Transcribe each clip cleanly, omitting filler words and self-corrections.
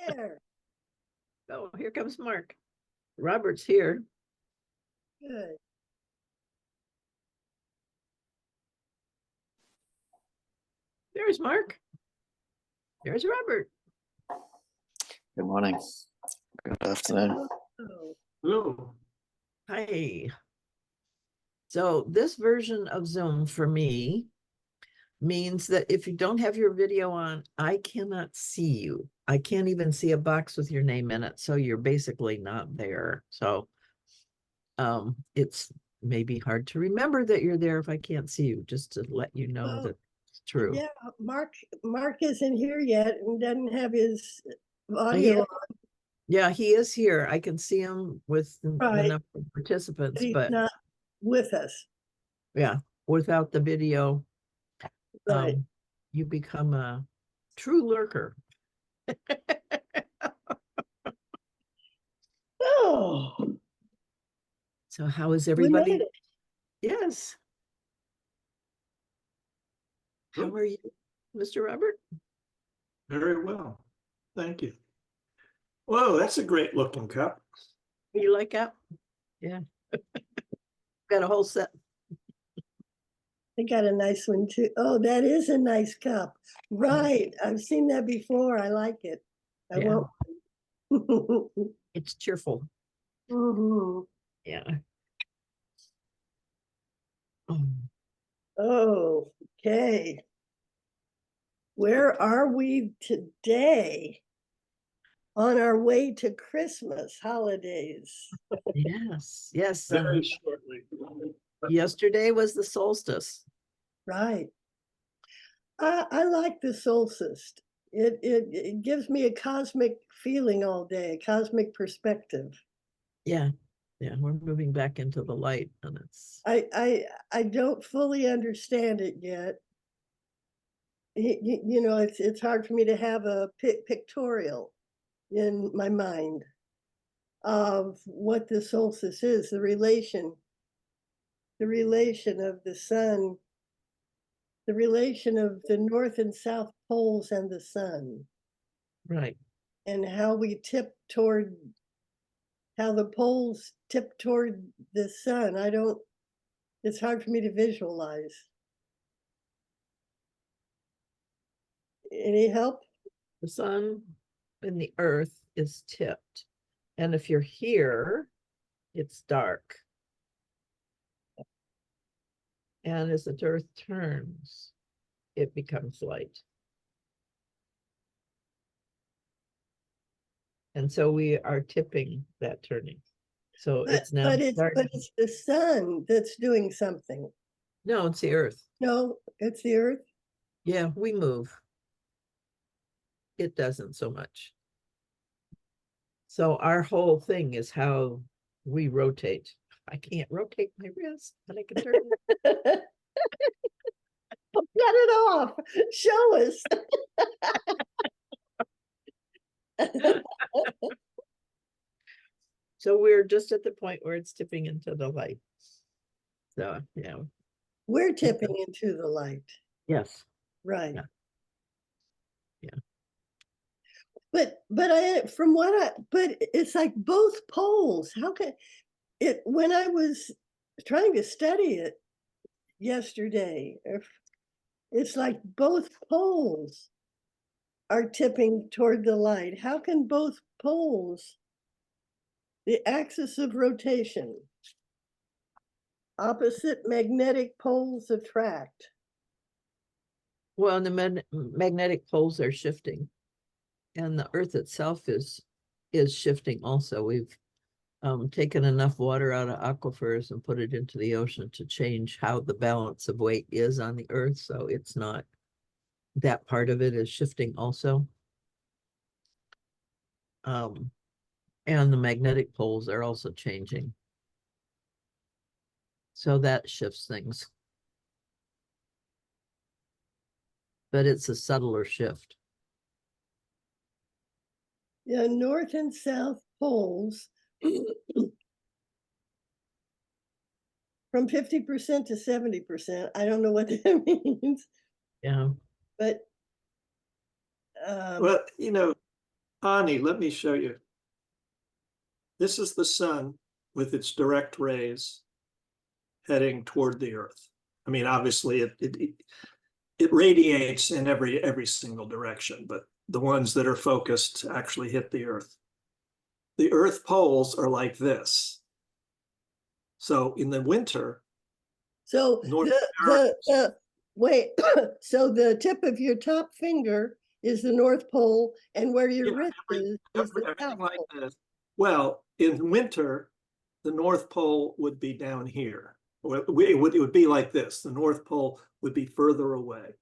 there. Oh, here comes Mark. Robert's here. Good. There's Mark. There's Robert. Good morning. Good afternoon. Oh, Hello. Hi. So this version of Zoom for me means that if you don't have your video on, I cannot see you. I can't even see a box with your name in it. So you're basically not there. So it's maybe hard to remember that you're there if I can't see you, just to let you know Well, that it's true. yeah, Mark isn't here yet and doesn't have his He audio is- Yeah, he is here. I can see him with Right. enough participants, He's but not with us. yeah, without the video, Right. you become a true lurker. Oh, So how is we everybody? made it. Yes. How Good. are you, Mr. Robert? Very well. Thank you. Whoa, that's a great looking cup. You like that? Yeah. Got a whole set. I got a nice one too. Oh, that is a nice cup. Right. I've seen that before. I like it. I Yeah. won't. It's cheerful. Mhm. Yeah. Um, Oh, okay. Where are we today? On our way to Christmas holidays. yes, yes. Very shortly. Yesterday was the solstice. Right. I like the solstice. It gives me a cosmic feeling all day, a cosmic perspective. Yeah. Yeah, we're moving back into the light, and it's I don't fully understand it yet. You know, it's hard for me to have a pictorial in my mind of what the solstice is, the relation of the sun, the relation of the north and south poles and the sun, right. and how we tip toward, how the poles tip toward the sun. It's hard for me to visualize. Any help? The sun and the earth is tipped. And if you're here, it's dark. And as the earth turns, it becomes light. And so we are tipping that turning. So it's now But it's the sun that's doing something. No, it's the earth. No, it's the earth. Yeah, we move. It doesn't so much. So our whole thing is how we rotate. I can't rotate my wrist, but I can turn it. Cut it off. Show us. So we're just at the point where it's tipping into the light. So, yeah. We're tipping into the light. Yes. Right. Yeah. Yeah. But it's like both poles. How can it, when I was trying to study it yesterday, it's like both poles are tipping toward the light. How can both poles, the axis of rotation, opposite magnetic poles attract? Well, the magnetic poles are shifting, and the earth itself is shifting also. We've taken enough water out of aquifers and put it into the ocean to change how the balance of weight is on the earth. So it's not, that part of it is shifting also. And the magnetic poles are also changing. So that shifts things. But it's a subtler shift. Yeah, north and south poles from 50% to 70%. I don't know what that means. Yeah. But Well, you know, Ani, let me show you. This is the sun with its direct rays heading toward the earth. I mean, obviously it radiates in every single direction, but the ones that are focused actually hit the earth. The earth poles are like this. So in the winter, So North wait, so the tip of your top finger is the North Pole, and where your Yeah, wrist is the everything South like Pole. this. Well, in winter, the North Pole would be down here. Or it would be like this. The North Pole would be further away.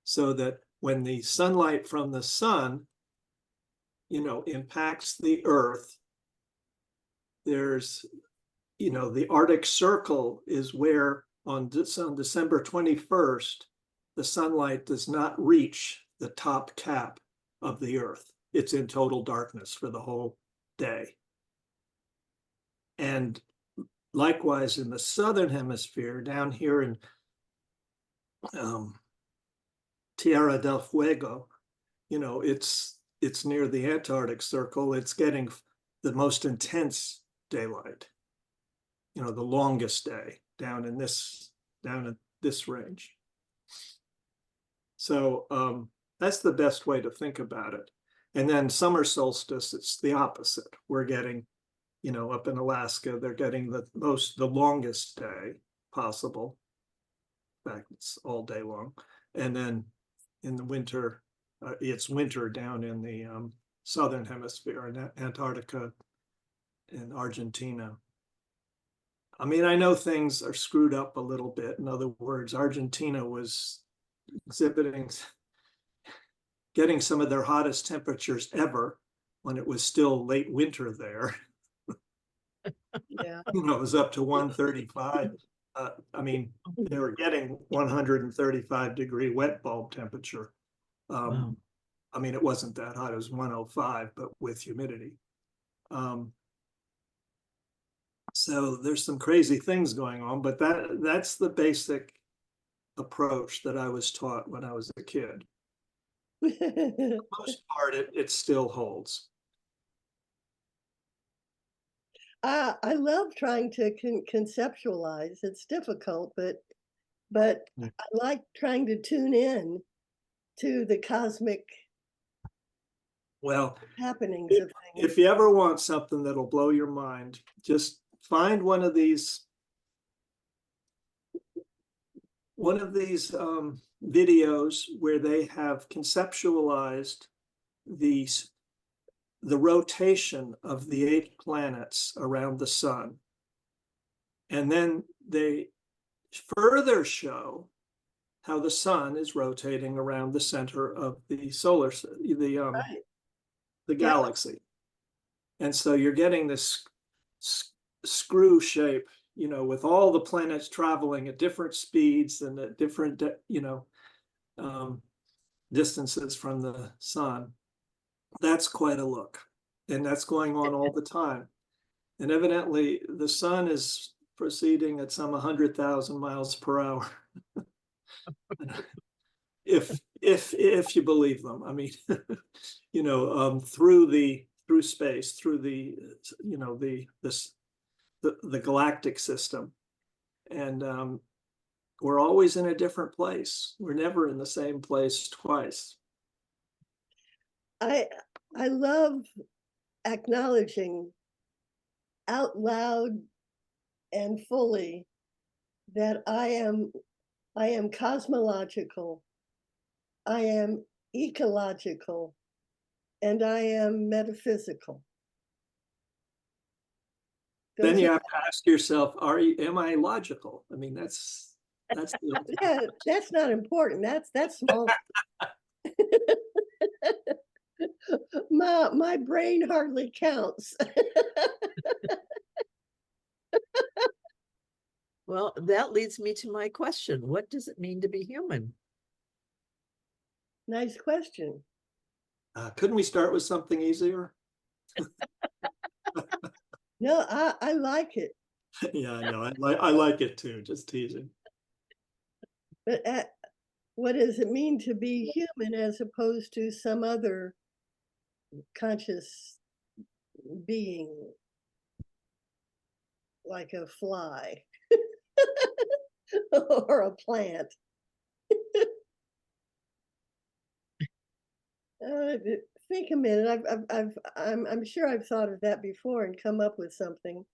So that when the sunlight from the sun, impacts the earth, there's, the Arctic Circle is where on December 21st, the sunlight does not reach the top cap of the earth. It's in total darkness for the whole day. And likewise, in the southern hemisphere, down here in Tierra del Fuego, it's near the Antarctic Circle. It's getting the most intense daylight, the longest day down in this range. So that's the best way to think about it. And then summer solstice, it's the opposite. We're getting, up in Alaska, they're getting the longest day possible. In fact, it's all day long. And then in the winter, it's winter down in the southern hemisphere, in Antarctica and Argentina. I mean, I know things are screwed up a little bit. In other words, Argentina was getting some of their hottest temperatures ever when it was still late winter there. Yeah. It was up to 135. I mean, they were getting 135-degree wet bulb temperature. Wow. I mean, it wasn't that hot. It was 105, but with humidity. So there's some crazy things going on, but that's the basic approach that I was taught when I was a kid. For the most part, it still holds. I love trying to conceptualize. It's difficult, but Yeah. I like trying to tune in to the cosmic Well, happenings of things. if you ever want something that'll blow your mind, just find one of these videos where they have conceptualized the rotation of the 8 planets around the sun. And then they further show how the sun is rotating around the center of the the galaxy. And so you're getting this screw shape, with all the planets traveling at different speeds and at different, distances from the sun. That's quite a look. And that's going on all the time. And evidently the sun is proceeding at some 100,000 miles per hour. if you believe them. I mean, through space, through the galactic system. And we're always in a different place. We're never in the same place twice. I love acknowledging out loud and fully that I am cosmological, I am ecological, and I am metaphysical. Then you have to ask yourself, am I logical? I mean, that's that's not important. That's small. My brain hardly counts. Well, that leads me to my question. What does it mean to be human? Nice question. couldn't we start with something easier? No, I like it. Yeah, I know. I like it too. Just teasing. But what does it mean to be human as opposed to some other conscious being like a fly or a plant. Think a minute. I'm sure I've thought of that before and come up with something.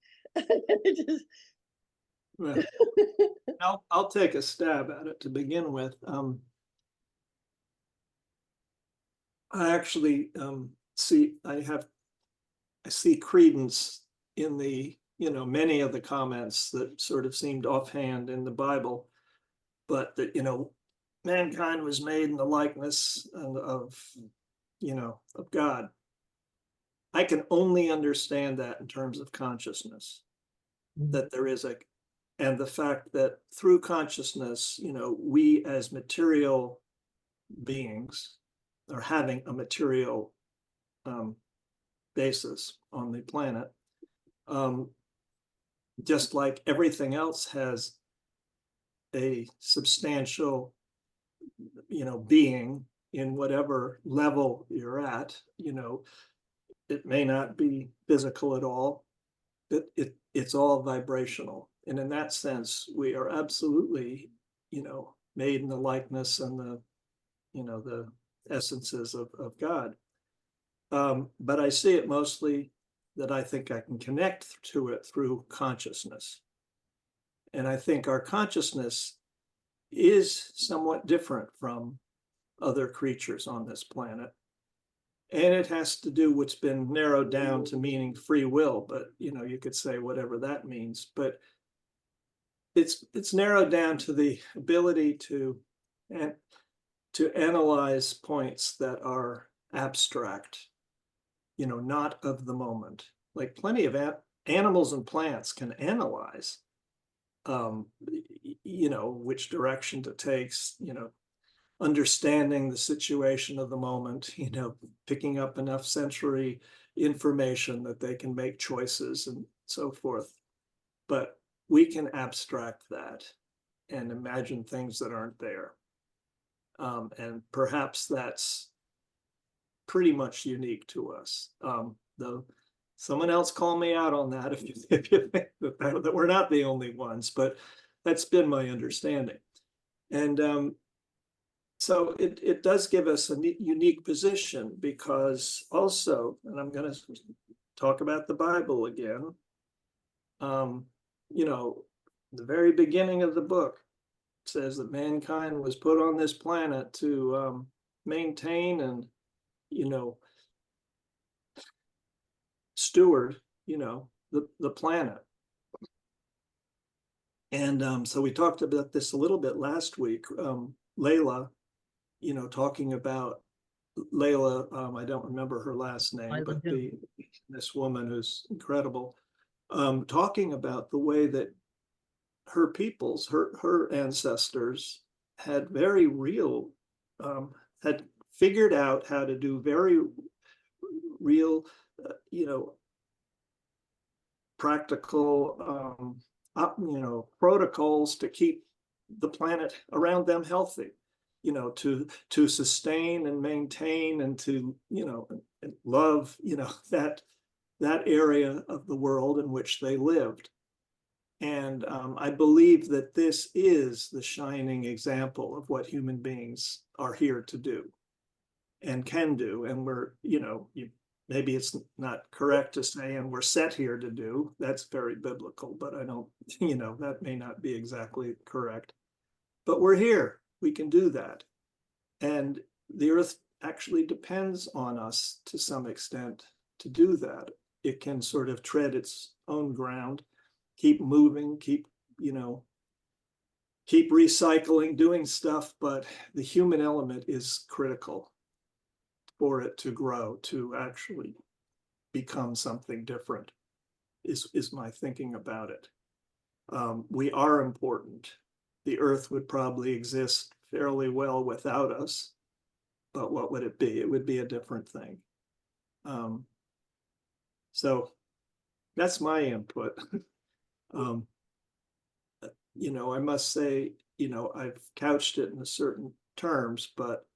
Just, Well, I'll take a stab at it to begin with. I actually I see credence in the, many of the comments that sort of seemed offhand in the Bible, but that, mankind was made in the likeness of God. I can only understand that in terms of consciousness, that there is and the fact that through consciousness, we as material beings are having a material basis on the planet, just like everything else has a substantial, being in whatever level you're at. It may not be physical at all, but it's all vibrational. And in that sense, we are absolutely, made in the likeness and the essences of God. But I see it mostly that I think I can connect to it through consciousness. And I think our consciousness is somewhat different from other creatures on this planet. And it has to do what's been narrowed down to meaning free will, but you could say whatever that means. But it's narrowed down to the ability to analyze points that are abstract, not of the moment. Like plenty of animals and plants can analyze, which direction to take, understanding the situation of the moment, picking up enough sensory information that they can make choices and so forth. But we can abstract that and imagine things that aren't there. And perhaps that's pretty much unique to us. Though someone else call me out on that if you think that we're not the only ones, but that's been my understanding. And so it does give us a unique position, because also, and I'm going to talk about the Bible again, the very beginning of the book says that mankind was put on this planet to maintain and, steward, the planet. And so we talked about this a little bit last week. Layla, talking about Layla, I don't remember her last name, but this woman who's incredible, talking about the way that her peoples, her ancestors had very real, had figured out how to do very real, practical, protocols to keep the planet around them healthy, to sustain and maintain and to, and love, that area of the world in which they lived. And I believe that this is the shining example of what human beings are here to do and can do. And we're, maybe it's not correct to say, and we're set here to do. That's very biblical, but I don't, that may not be exactly correct. But we're here. We can do that. And the earth actually depends on us to some extent to do that. It can sort of tread its own ground, keep moving, keep recycling, doing stuff, but the human element is critical for it to grow, to actually become something different, is my thinking about it. We are important. The earth would probably exist fairly well without us, but what would it be? It would be a different thing. So that's my input. I must say, I've couched it in certain terms, but,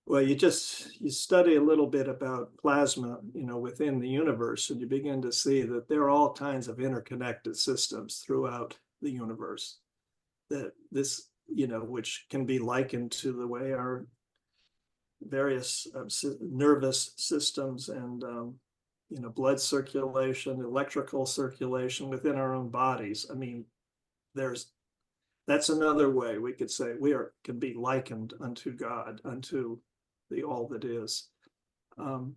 Well, you study a little bit about plasma, within the universe, and you begin to see that there are all kinds of interconnected systems throughout the universe. That this, which can be likened to the way our various nervous systems and blood circulation, electrical circulation within our own bodies. I mean, that's another way we could say can be likened unto God, unto the all that is. Well,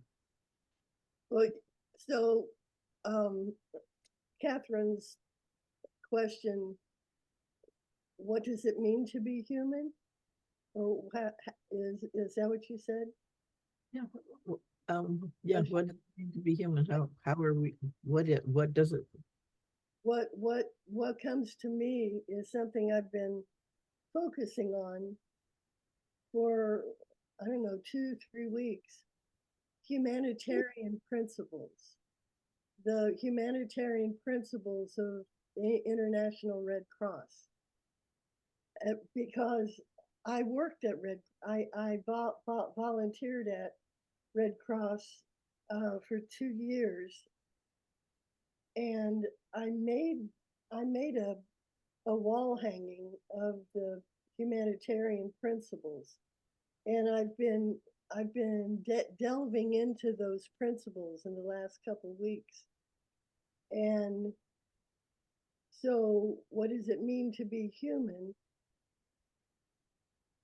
so Kathryn's question, what does it mean to be human? Or is that what you said? Yeah. Yeah. What does it mean to be human? How are we? What does it? What comes to me is something I've been focusing on for, I don't know, 2-3 weeks. Humanitarian principles. The humanitarian principles of the International Red Cross. Because I worked at I volunteered at Red Cross for 2 years, and I made a wall hanging of the humanitarian principles, and I've been delving into those principles in the last couple of weeks. And so what does it mean to be human?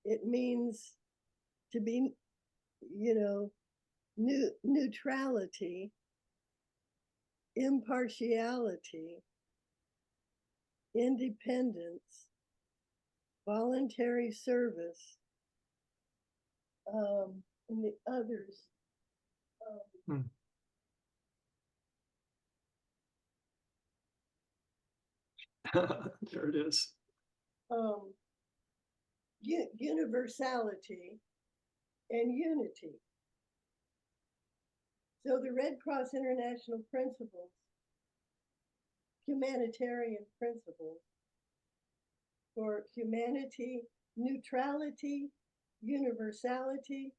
It means to be, neutrality, impartiality, independence, voluntary service, and the others. There it is. Universality and unity. So the Red Cross International principles, humanitarian principles for humanity, neutrality, universality,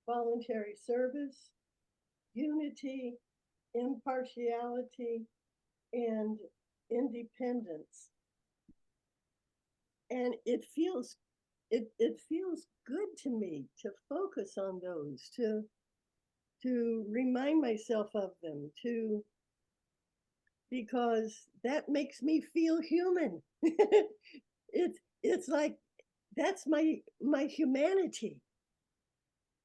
voluntary service, unity, impartiality, and independence. And it feels good to me to focus on those, to remind myself of them, because that makes me feel human. It's like that's my humanity.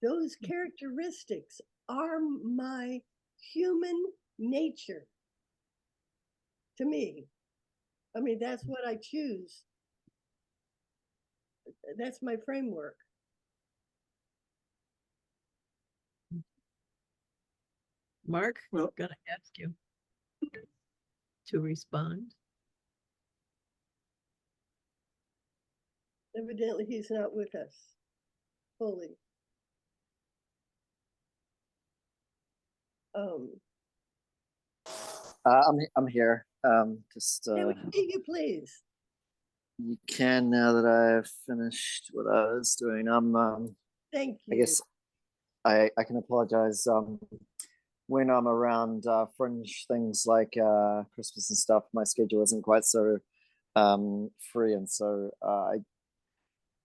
Those characteristics are my human nature. To me, I mean, that's what I choose. That's my framework. Mark, Well, gonna ask you to respond. Evidently, he's not with us fully. I'm here. Just Can we see you, please? you can now that I've finished what I was doing. Thank you. I guess I can apologize. When I'm around fringe things like Christmas and stuff, my schedule isn't quite so free, and so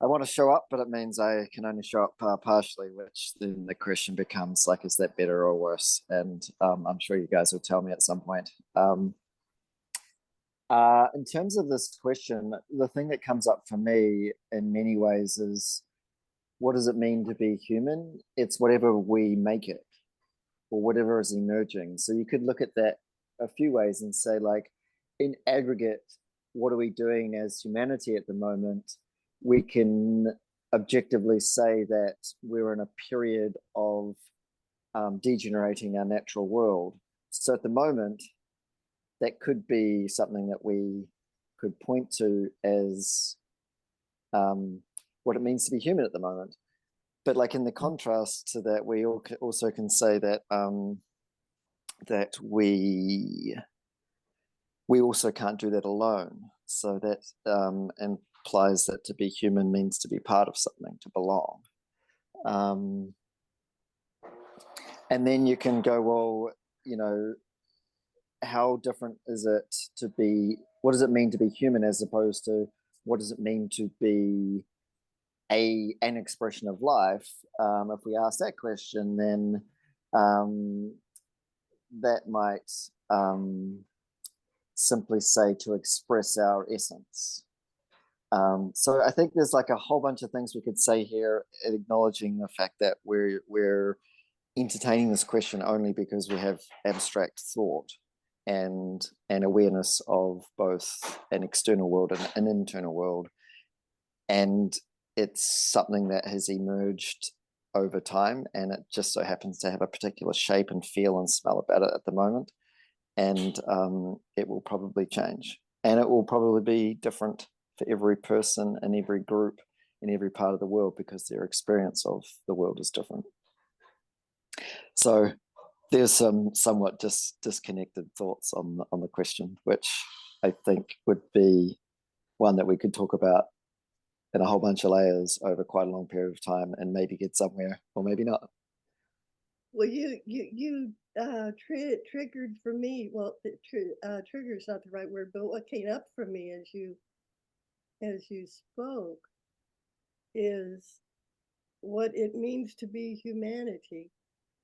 I want to show up, but it means I can only show up partially, which then the question becomes like, is that better or worse? And I'm sure you guys will tell me at some point. In terms of this question, the thing that comes up for me in many ways is, what does it mean to be human? It's whatever we make it, or whatever is emerging. So you could look at that a few ways and say, like, in aggregate, what are we doing as humanity at the moment? We can objectively say that we're in a period of degenerating our natural world. So at the moment, that could be something that we could point to as what it means to be human at the moment. But like in the contrast to that, we also can say that that we also can't do that alone. So that implies that to be human means to be part of something, to belong. And then you can go, well, you know, how different is it to be, what does it mean to be human as opposed to what does it mean to be an expression of life? If we ask that question, then that might simply say to express our essence. So I think there's like a whole bunch of things we could say here, acknowledging the fact that we're entertaining this question only because we have abstract thought and an awareness of both an external world and an internal world. And it's something that has emerged over time, and it just so happens to have a particular shape and feel and smell about it at the moment. And it will probably change, and it will probably be different for every person and every group in every part of the world because their experience of the world is different. So there's some somewhat disconnected thoughts on the question, which I think would be one that we could talk about in a whole bunch of layers over quite a long period of time and maybe get somewhere or maybe not. Well, you triggered for me. Well, trigger is not the right word, but what came up for me as you spoke is what it means to be humanity.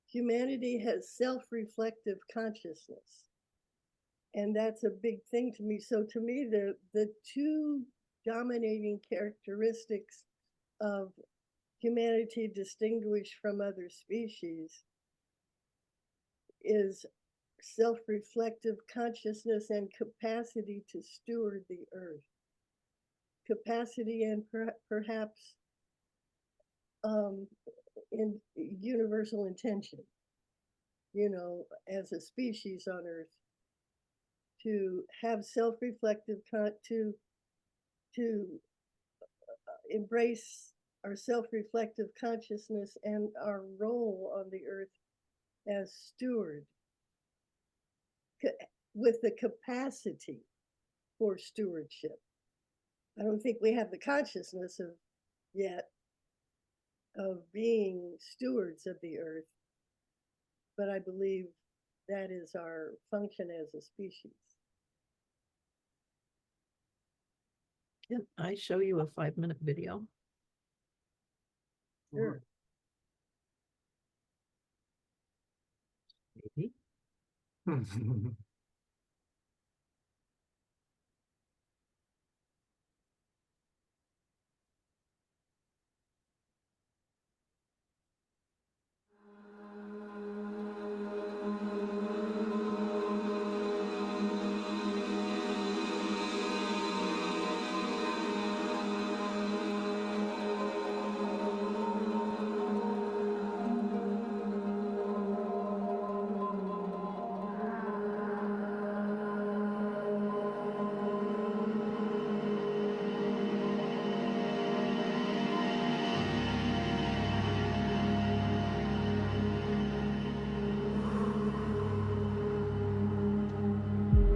Humanity has self-reflective consciousness, and that's a big thing to me. So to me, the two dominating characteristics of humanity distinguished from other species is self-reflective consciousness and capacity to steward the earth. Capacity and perhaps in universal intention, you know, as a species on earth, to have self-reflective, to embrace our self-reflective consciousness and our role on the earth as steward, with the capacity for stewardship. I don't think we have the consciousness of yet of being stewards of the earth, but I believe that is our function as a species. Can I show you a 5-minute video? Sure. Maybe.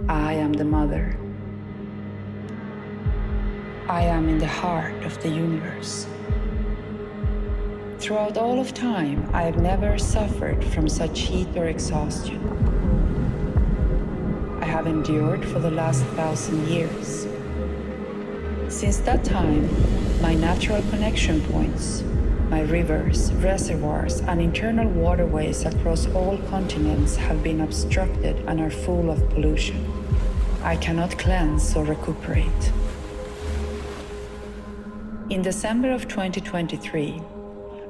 I am the mother. I am in the heart of the universe. Throughout all of time, I have never suffered from such heat or exhaustion. I have endured for the last 1,000 years. Since that time, my natural connection points, my rivers, reservoirs, and internal waterways across all continents have been obstructed and are full of pollution. I cannot cleanse or recuperate. In December of 2023,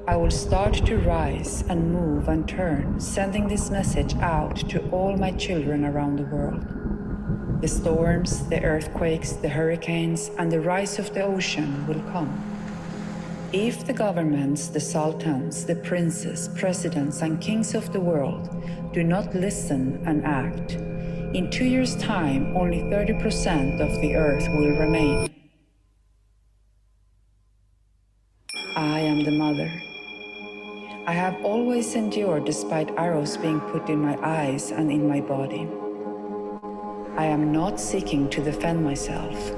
I will start to rise and move and turn, sending this message out to all my children around the world. The storms, the earthquakes, the hurricanes, and the rise of the ocean will come. If the governments, the sultans, the princes, presidents, and kings of the world do not listen and act, in 2 years' time, only 30% of the earth will remain. I am the mother. I have always endured despite arrows being put in my eyes and in my body. I am not seeking to defend myself.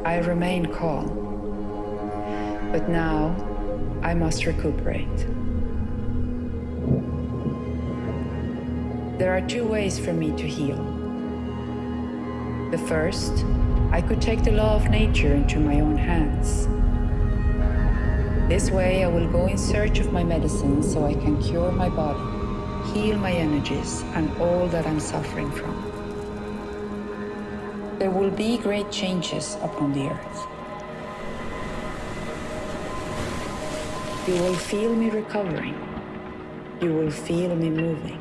I remain calm. But now, I must recuperate. There are two ways for me to heal. The first, I could take the law of nature into my own hands. This way I will go in search of my medicine so I can cure my body, heal my energies and all that I'm suffering from. There will be great changes upon the earth. You will feel me recovering. You will feel me moving.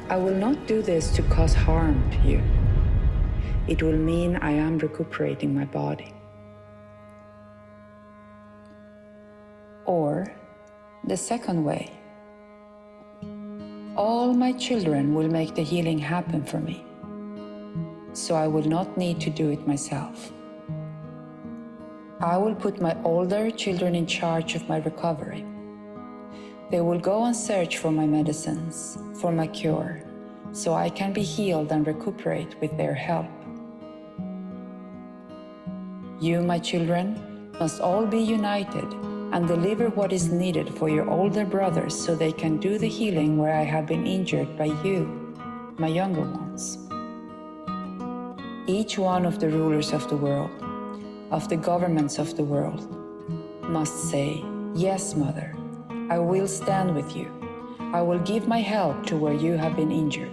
I will not do this to cause harm to you. It will mean I am recuperating my body. Or the second way. All my children will make the healing happen for me, so I will not need to do it myself. I will put my older children in charge of my recovery. They will go and search for my medicines, for my cure, so I can be healed and recuperate with their help. You, my children, must all be united and deliver what is needed for your older brothers so they can do the healing where I have been injured by you, my younger ones. Each one of the rulers of the world, of the governments of the world, must say, yes, Mother, I will stand with you. I will give my help to where you have been injured.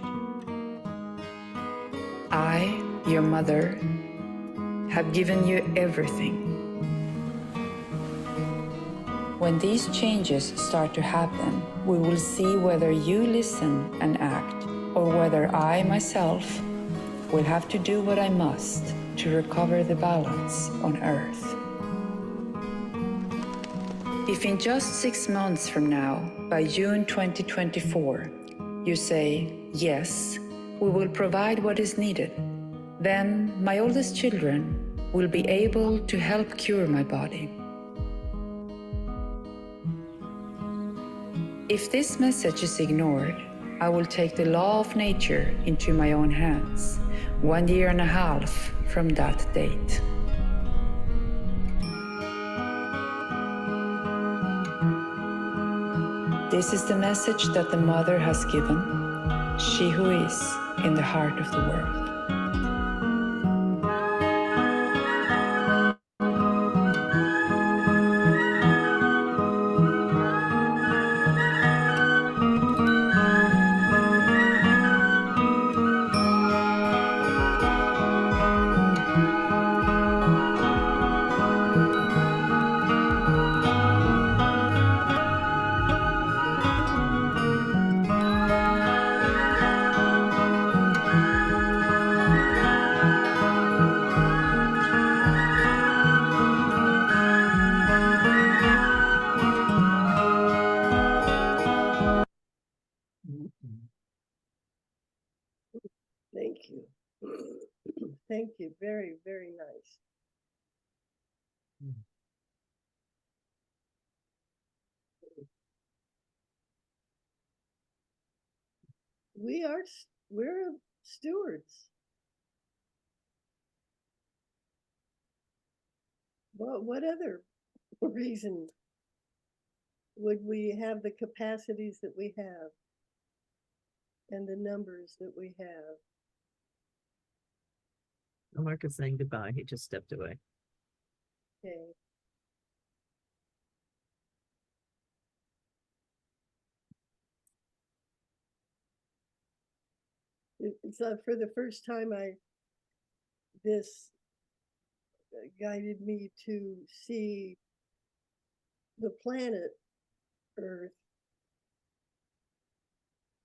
I, your mother, have given you everything. When these changes start to happen, we will see whether you listen and act, or whether I myself will have to do what I must to recover the balance on Earth. If in just 6 months from now, by June 2024, you say, yes, we will provide what is needed, then my oldest children will be able to help cure my body. If this message is ignored, I will take the law of nature into my own hands, 1.5 years from that date. This is the message that the Mother has given, she who is in the heart of the world. Thank you. Thank you. Very, very nice. We're stewards. Well, what other reason would we have the capacities that we have and the numbers that we have? Mark is saying goodbye. He just stepped away. Okay. It's for the first time this guided me to see the planet Earth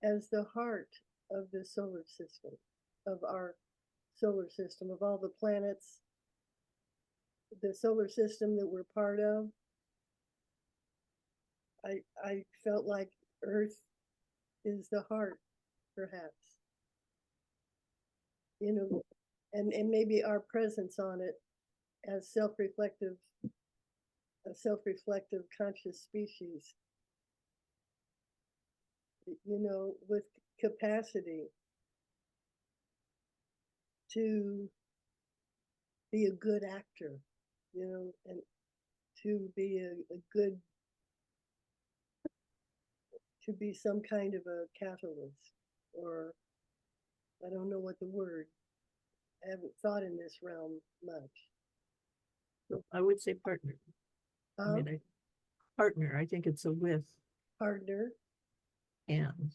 as the heart of the solar system, of our solar system, of all the planets, the solar system that we're part of. I felt like Earth is the heart, perhaps. You know, and maybe our presence on it as a self-reflective conscious species, you know, with capacity to be a good actor, you know, and to be a good, to be some kind of a catalyst, or I don't know what the word, I haven't thought in this realm much. So I would say partner. I mean, partner, I think it's a with Partner, and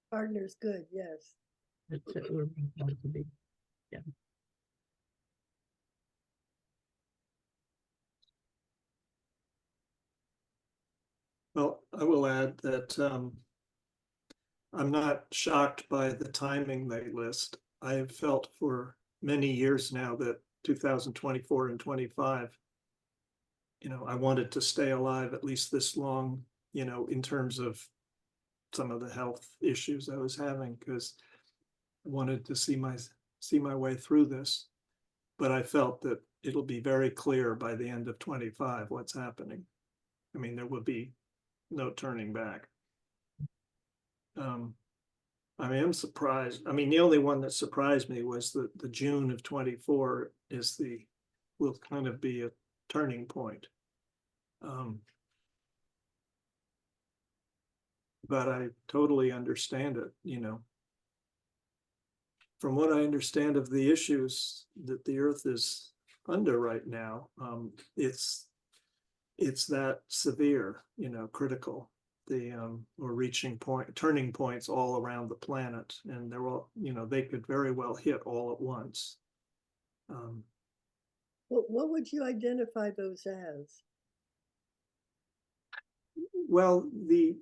partner's good, yes. it's that we're meant to be. Yeah. Well, I will add that I'm not shocked by the timing they list. I have felt for many years now that 2024 and 25, I wanted to stay alive at least this long, in terms of some of the health issues I was having, because I wanted to see my way through this. But I felt that it'll be very clear by the end of 25 what's happening. I mean, there will be no turning back. I am surprised. I mean, the only one that surprised me was that the June of 24 will kind of be a turning point. But I totally understand it, From what I understand of the issues that the Earth is under right now, it's that severe, critical. We're reaching turning points all around the planet, and they're all, they could very well hit all at once. What would you identify those as? Well, the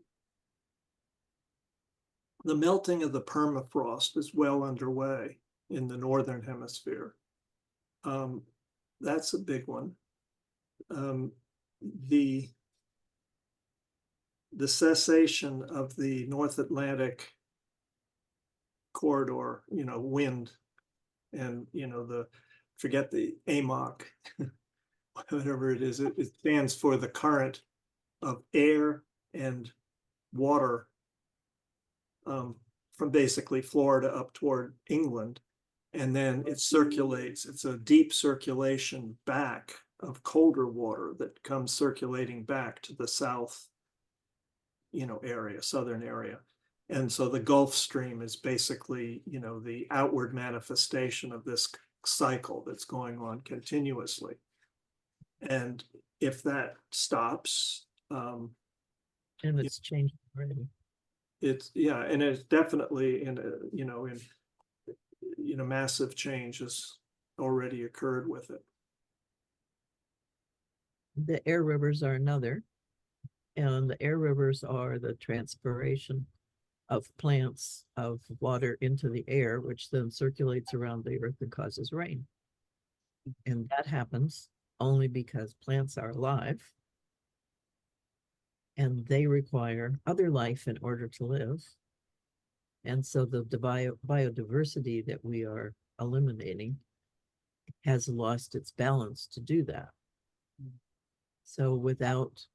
melting of the permafrost is well underway in the northern hemisphere. That's a big one. The cessation of the North Atlantic corridor, wind, and forget the AMOC, whatever it is, it stands for the current of air and water from basically Florida up toward England. And then it circulates, it's a deep circulation back of colder water that comes circulating back to the south, area, southern area. And so the Gulf Stream is basically, the outward manifestation of this cycle that's going on continuously. And if that stops, And it's changed already. and it's definitely in massive change has already occurred with it. The air rivers are another. And the air rivers are the transpiration of plants of water into the air, which then circulates around the earth and causes rain. And that happens only because plants are alive and they require other life in order to live. And so the biodiversity that we are eliminating has lost its balance to do that. So without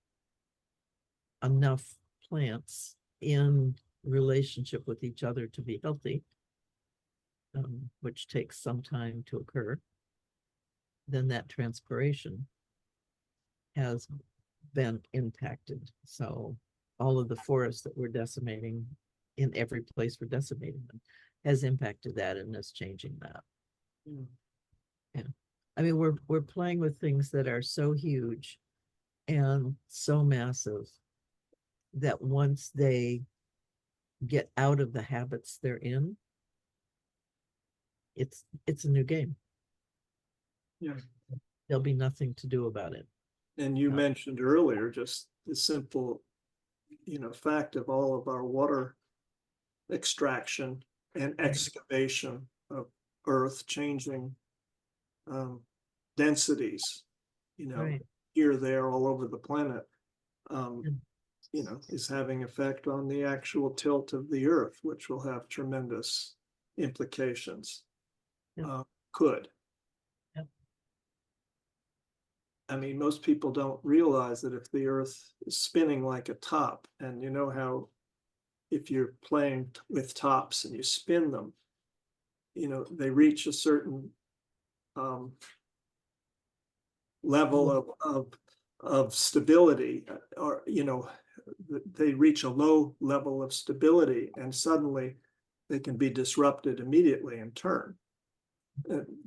enough plants in relationship with each other to be healthy, which takes some time to occur, then that transpiration has been impacted. So all of the forests that we're decimating in every place we're decimating them has impacted that and is changing that. Yeah. I mean, we're playing with things that are so huge and so massive that once they get out of the habits they're in, it's a new game. Yeah. There'll be nothing to do about it. And you mentioned earlier just the simple, fact of all of our water extraction and excavation of earth changing densities, Right. here, there, all over the planet, is having effect on the actual tilt of the earth, which will have tremendous implications. Yeah. Could. Yep. I mean, most people don't realize that if the earth is spinning like a top, and you know how if you're playing with tops and you spin them, they reach a certain level of of stability, or, they reach a low level of stability and suddenly they can be disrupted immediately in turn.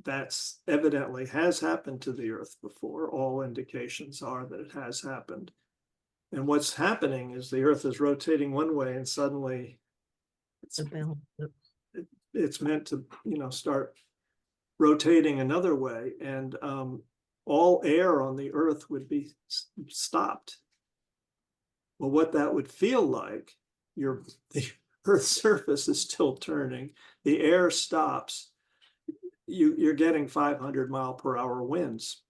That's evidently has happened to the Earth before. All indications are that it has happened. And what's happening is the Earth is rotating one way and suddenly it's meant to, start rotating another way, and all air on the Earth would be stopped. Well, what that would feel like, the Earth's surface is still turning, the air stops, you're getting 500-mile-per-hour winds.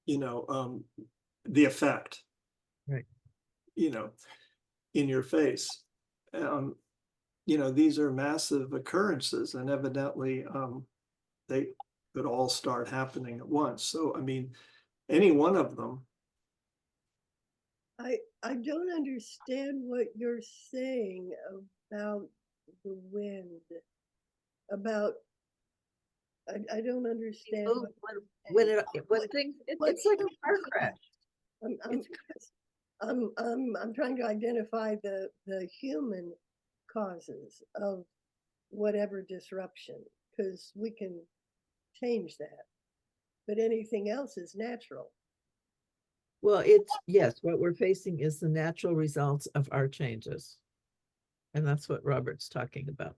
The effect, Right. In your face. These are massive occurrences, and evidently they could all start happening at once. So, I mean, any one of them. I don't understand what you're saying about the wind. I don't understand. It's like a car crash. I'm trying to identify the human causes of whatever disruption, because we can change that, but anything else is natural. Well, yes, what we're facing is the natural results of our changes. And that's what Robert's talking about.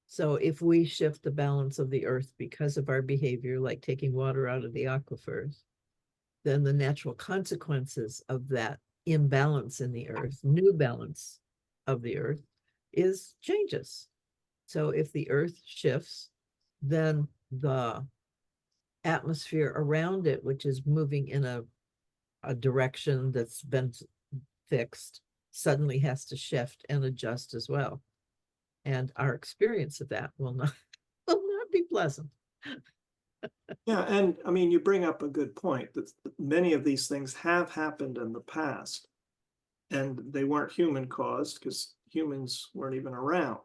So if we shift the balance of the Earth because of our behavior, like taking water out of the aquifers, then the natural consequences of that imbalance in the Earth, new balance of the Earth, is changes. So if the Earth shifts, then the atmosphere around it, which is moving in a direction that's been fixed, suddenly has to shift and adjust as well. And our experience of that will not be pleasant. Yeah, and I mean, you bring up a good point that many of these things have happened in the past, and they weren't human caused because humans weren't even around.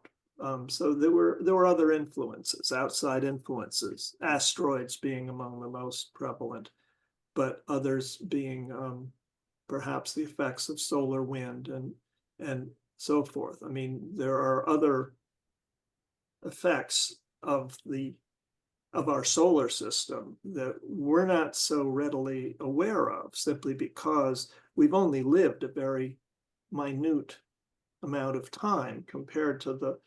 So there were other influences, outside influences, asteroids being among the most prevalent, but others being perhaps the effects of solar wind and so forth. I mean, there are other effects of our solar system that we're not so readily aware of, simply because we've only lived a very minute amount of time compared to the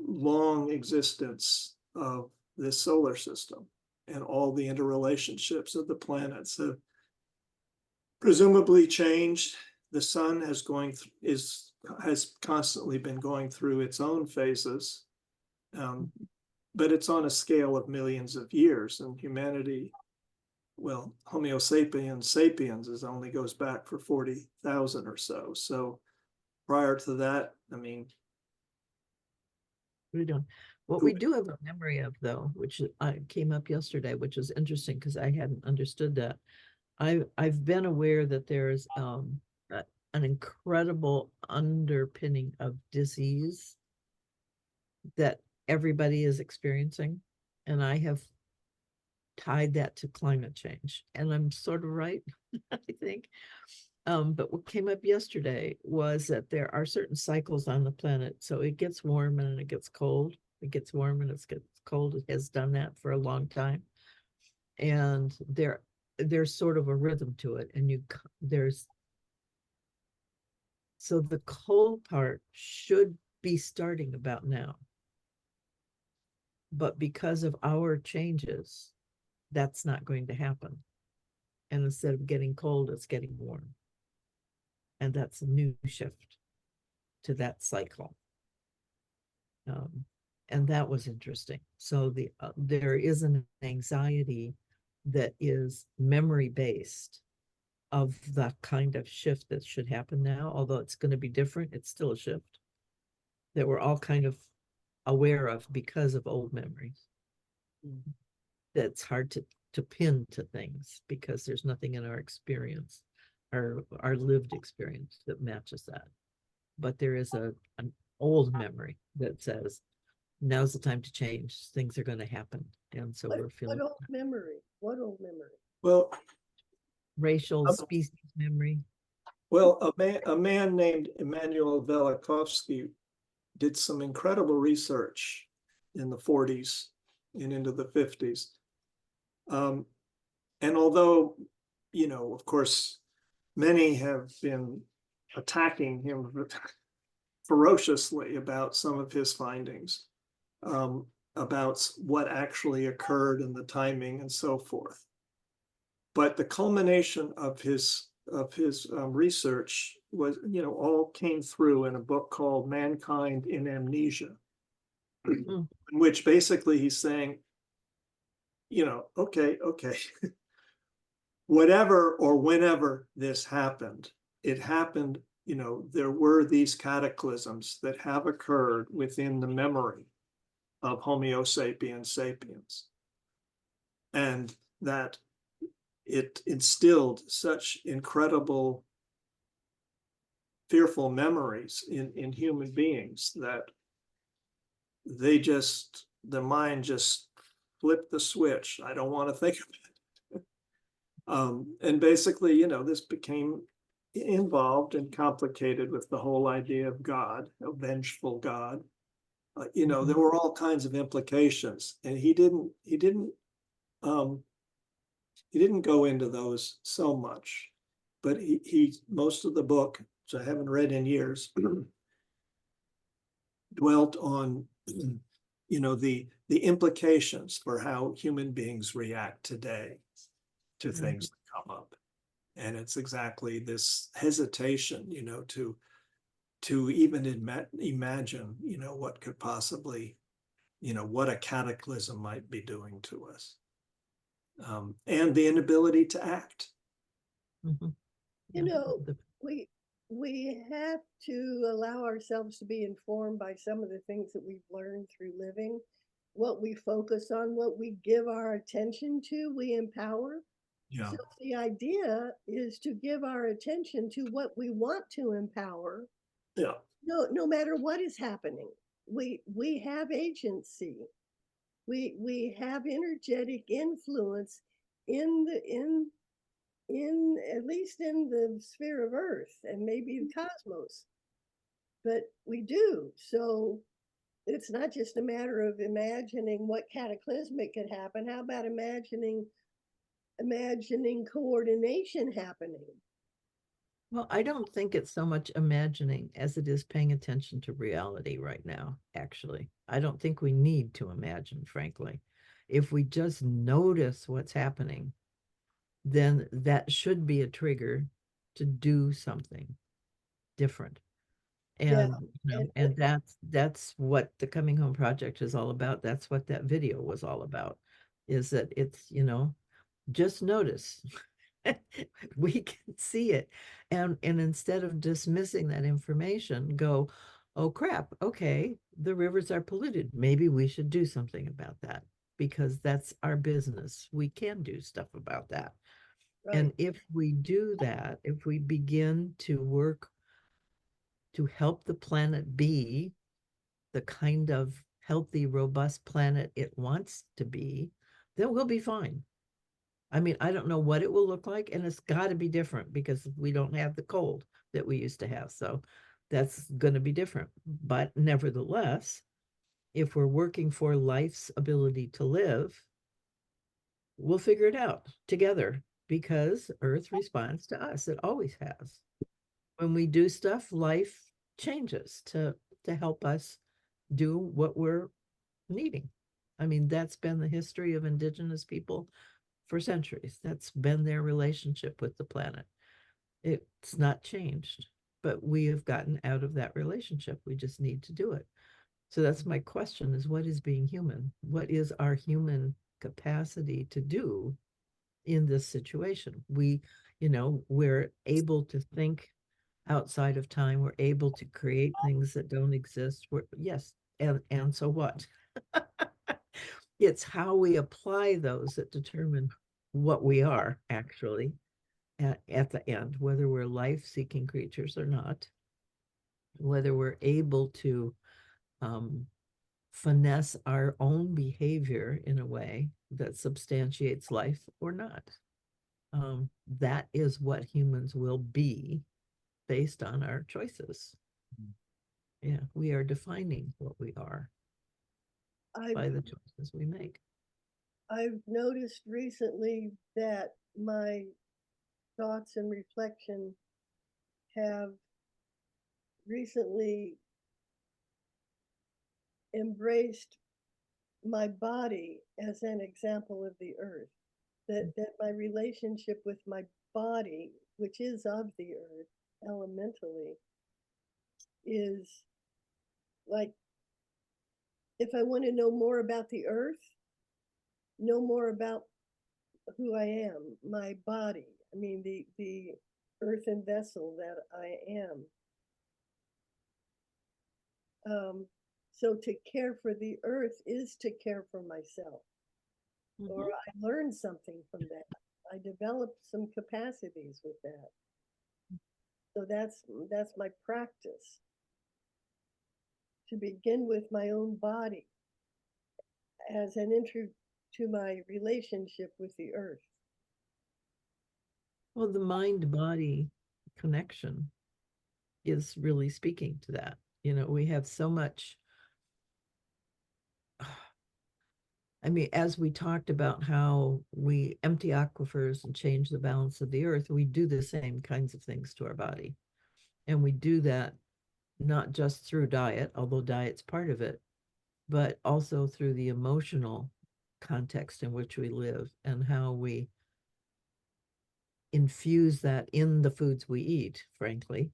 long existence of this solar system, and all the interrelationships of the planets have presumably changed. The sun has constantly been going through its own phases, but it's on a scale of millions of years, and humanity, well, Homo sapiens only goes back for 40,000 or so. So prior to that, I mean, We don't. What we do have a memory of, though, which came up yesterday, which is interesting because I hadn't understood that. I've been aware that there's an incredible underpinning of disease that everybody is experiencing, and I have tied that to climate change, and I'm sort of right, I think. But what came up yesterday was that there are certain cycles on the planet. So it gets warm and it gets cold. It gets warm and it gets cold. It has done that for a long time. And there's sort of a rhythm to it. And so the cold part should be starting about now. But because of our changes, that's not going to happen. And instead of getting cold, it's getting warm. And that's a new shift to that cycle. And that was interesting. So there is an anxiety that is memory-based of the kind of shift that should happen now. Although it's going to be different, it's still a shift that we're all kind of aware of because of old memories. That's hard to pin to things because there's nothing in our experience, our lived experience, that matches that. But there is an old memory that says, now's the time to change. Things are going to happen. And so we're feeling. What old memory? What old memory? well, racial species memory. Well, a man named Immanuel Velikovsky did some incredible research in the 40s and into the 50s. And although, you know, of course, many have been attacking him ferociously about some of his findings, about what actually occurred and the timing and so forth. But the culmination of his research was, you know, all came through in a book called Mankind in Amnesia, in which basically he's saying, you know, okay, whatever or whenever this happened, it happened, you know, there were these cataclysms that have occurred within the memory of Homo sapiens sapiens. And that it instilled such incredible, fearful memories in human beings that they just, the mind just flipped the switch. I don't want to think of it. And basically, you know, this became involved and complicated with the whole idea of God, a vengeful God. You know, there were all kinds of implications, and he didn't go into those so much, but he most of the book, which I haven't read in years, dwelt on, you know, the implications for how human beings react today to things that come up. And it's exactly this hesitation, you know, to even imagine, you know, what could possibly, you know, what a cataclysm might be doing to us. And the inability to act. You know, we have to allow ourselves to be informed by some of the things that we've learned through living. What we focus on, what we give our attention to, we empower. Yeah. So the idea is to give our attention to what we want to empower. Yeah. No matter what is happening, we have agency. We have energetic influence in at least in the sphere of Earth and maybe the cosmos, but we do. So it's not just a matter of imagining what cataclysmic could happen. How about imagining coordination happening? Well, I don't think it's so much imagining as it is paying attention to reality right now, actually. I don't think we need to imagine, frankly. If we just notice what's happening, then that should be a trigger to do something different. And, you know, and that's what the Coming Home Project is all about. That's what that video was all about, is that it's, you know, just notice. We can see it. And instead of dismissing that information, go, oh crap, okay, the rivers are polluted. Maybe we should do something about that, because that's our business. We can do stuff about that. Right. And if we do that, if we begin to work to help the planet be the kind of healthy, robust planet it wants to be, then we'll be fine. I mean, I don't know what it will look like, and it's got to be different because we don't have the cold that we used to have. So that's going to be different. But nevertheless, if we're working for life's ability to live, we'll figure it out together, because Earth responds to us. It always has. When we do stuff, life changes to help us do what we're needing. I mean, that's been the history of indigenous people for centuries. That's been their relationship with the planet. It's not changed, but we have gotten out of that relationship. We just need to do it. So that's my question, is what is being human? What is our human capacity to do in this situation? We, you know, we're able to think outside of time. We're able to create things that don't exist. Yes, and so what? It's how we apply those that determine what we are actually at the end, whether we're life-seeking creatures or not, whether we're able to finesse our own behavior in a way that substantiates life or not. That is what humans will be based on our choices. Yeah, we are defining what we are by I've the choices we make. I've noticed recently that my thoughts and reflection have recently embraced my body as an example of the earth. That my relationship with my body, which is of the earth elementally, is like, if I want to know more about the earth, know more about who I am, my body. I mean, the earthen vessel that I am. So to care for the earth is to care for myself. Or I learned something from that. I developed some capacities with that. So that's my practice. To begin with my own body as an intro to my relationship with the earth. Well, the mind-body connection is really speaking to that. You know, we have so much. I mean, as we talked about how we empty aquifers and change the balance of the earth, we do the same kinds of things to our body. And we do that not just through diet, although diet's part of it, but also through the emotional context in which we live and how we infuse that in the foods we eat, frankly,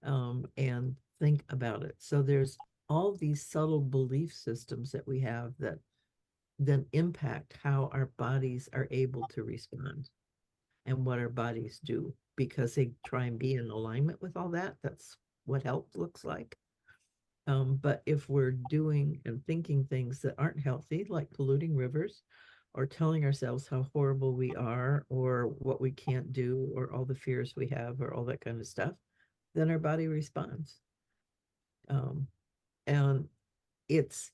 and think about it. So there's all these subtle belief systems that we have that then impact how our bodies are able to respond and what our bodies do, because they try and be in alignment with all that. That's what health looks like. But if we're doing and thinking things that aren't healthy, like polluting rivers, or telling ourselves how horrible we are, or what we can't do, or all the fears we have, or all that kind of stuff, then our body responds. And it's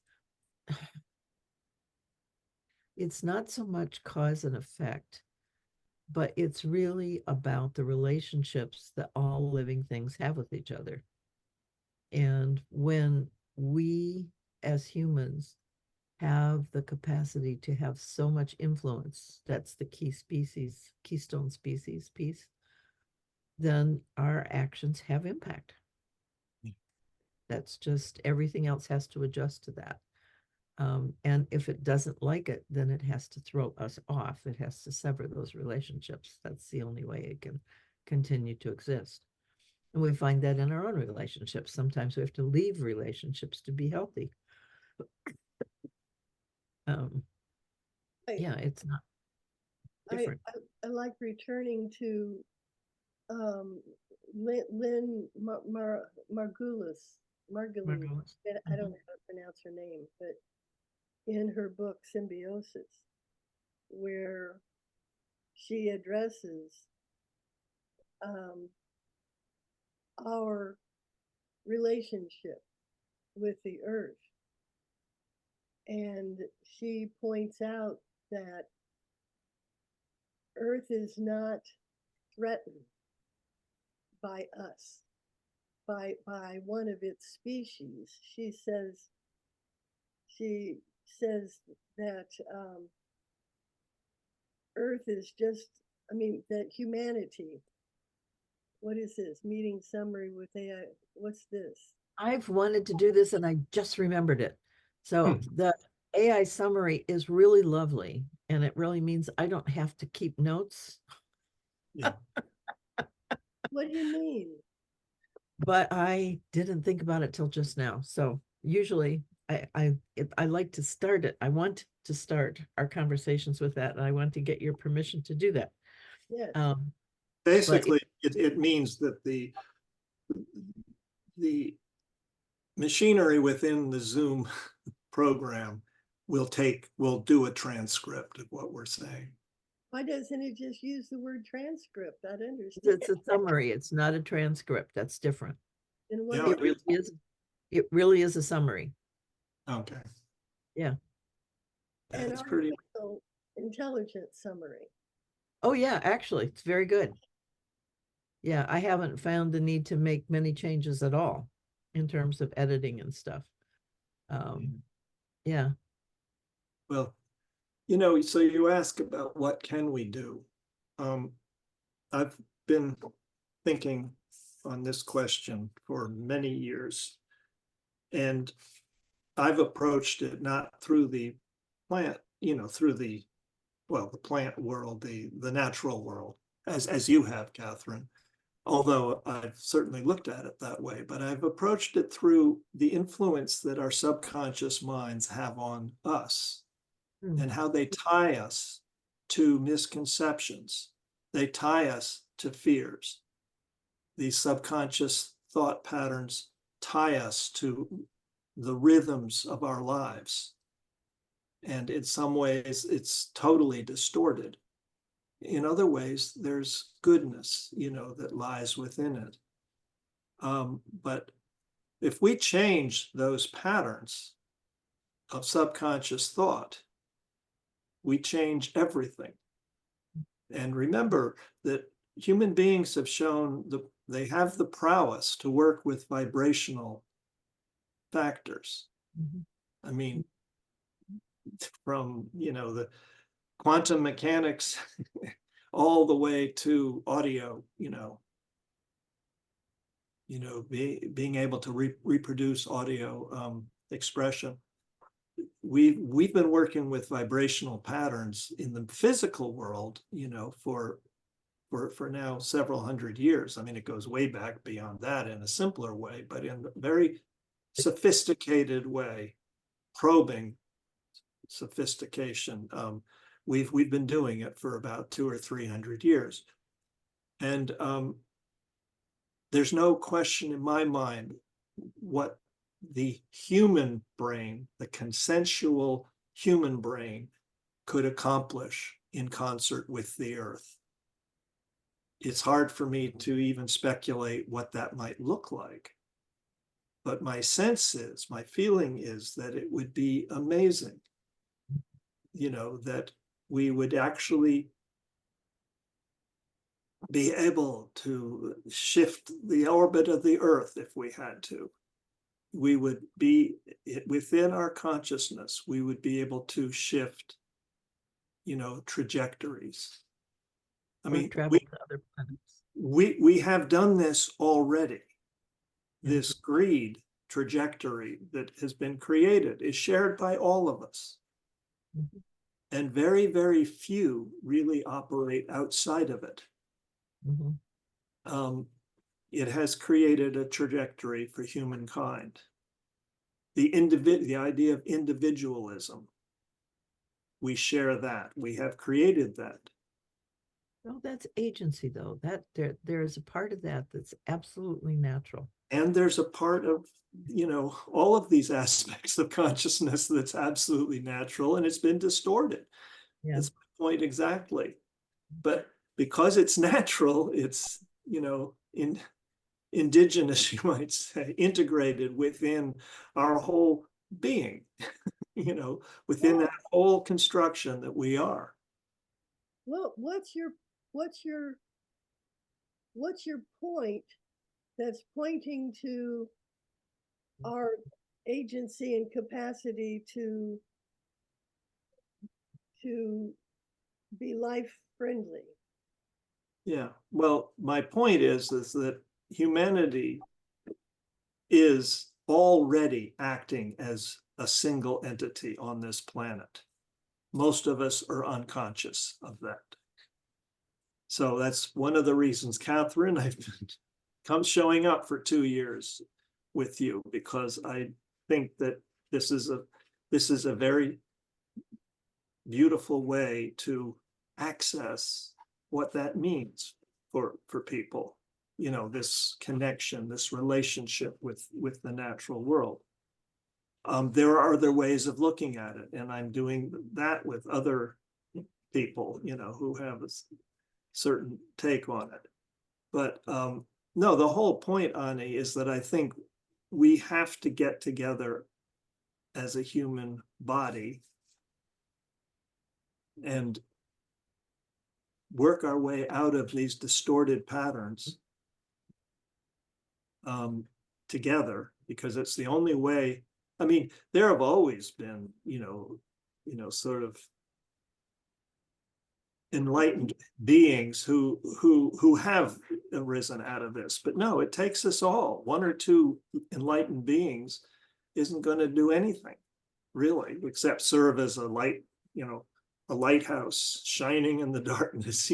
not so much cause and effect, but it's really about the relationships that all living things have with each other. And when we as humans have the capacity to have so much influence, that's the keystone species piece, then our actions have impact. That's just, everything else has to adjust to that. And if it doesn't like it, then it has to throw us off. It has to sever those relationships. That's the only way it can continue to exist. And we find that in our own relationships. Sometimes we have to leave relationships to be healthy. Yeah, it's not different. I like returning to Lynn Margulis. Margolis. I don't know how to pronounce her name, but in her book Symbiosis, where she addresses our relationship with the earth. And she points out that earth is not threatened by us, by one of its species. She says that earth is just, I mean, that humanity, what is this meeting summary with AI? What's this? I've wanted to do this and I just remembered it. So the AI summary is really lovely, and it really means I don't have to keep notes. Yeah. What do you mean? But I didn't think about it till just now. So usually I like to start it. I want to start our conversations with that, and I want to get your permission to do that. Yes. Basically, it means that the machinery within the Zoom program will do a transcript of what we're saying. Why doesn't it just use the word transcript? I'd understand. It's a summary. It's not a transcript. That's different. And what Yeah, It really is. It really is a summary. okay. Yeah. an That's pretty. artificial intelligence summary. Oh yeah, actually, it's very good. Yeah, I haven't found the need to make many changes at all in terms of editing and stuff. Yeah. Well, so you ask about what can we do? I've been thinking on this question for many years, and I've approached it not through the plant, through the plant world, the natural world, as you have, Kathryn. Although I've certainly looked at it that way, but I've approached it through the influence that our subconscious minds have on us and how they tie us to misconceptions. They tie us to fears. These subconscious thought patterns tie us to the rhythms of our lives. And in some ways, it's totally distorted. In other ways, there's goodness, that lies within it. But if we change those patterns of subconscious thought, we change everything. And remember that human beings have shown they have the prowess to work with vibrational factors. I mean, from the quantum mechanics all the way to audio, being able to reproduce audio expression. We've been working with vibrational patterns in the physical world, for now several hundred years. I mean, it goes way back beyond that in a simpler way, but in a very sophisticated way, probing sophistication. We've been doing it for about 200 or 300 years, and there's no question in my mind what the human brain, the consensual human brain, could accomplish in concert with the earth. It's hard for me to even speculate what that might look like. But my sense is, my feeling is that it would be amazing, that we would actually be able to shift the orbit of the earth if we had to. We would be within our consciousness, we would be able to shift, trajectories. I mean, travel to other planets. We have done this already. This greed trajectory that has been created is shared by all of us. And very, very few really operate outside of it. It has created a trajectory for humankind. The idea of individualism, we share that. We have created that. No, that's agency, though. That there is a part of that that's absolutely natural. And there's a part of, all of these aspects of consciousness that's absolutely natural, and it's been distorted. Yeah. That's my point exactly. But because it's natural, it's, indigenous, you might say, integrated within our whole being, within that whole construction that we are. Well, what's your point that's pointing to our agency and capacity to be life friendly? Yeah, well, my point is that humanity is already acting as a single entity on this planet. Most of us are unconscious of that. So that's one of the reasons, Kathryn, I've come showing up for 2 years with you, because I think that this is a very beautiful way to access what that means for people, this connection, this relationship with the natural world. There are other ways of looking at it, and I'm doing that with other people, who have a certain take on it. But no, the whole point, Ani, is that I think we have to get together as a human body and work our way out of these distorted patterns together, because it's the only way. I mean, there have always been, sort of enlightened beings who have arisen out of this, but no, it takes us all. One or two enlightened beings isn't going to do anything really, except serve as a light, a lighthouse shining in the darkness,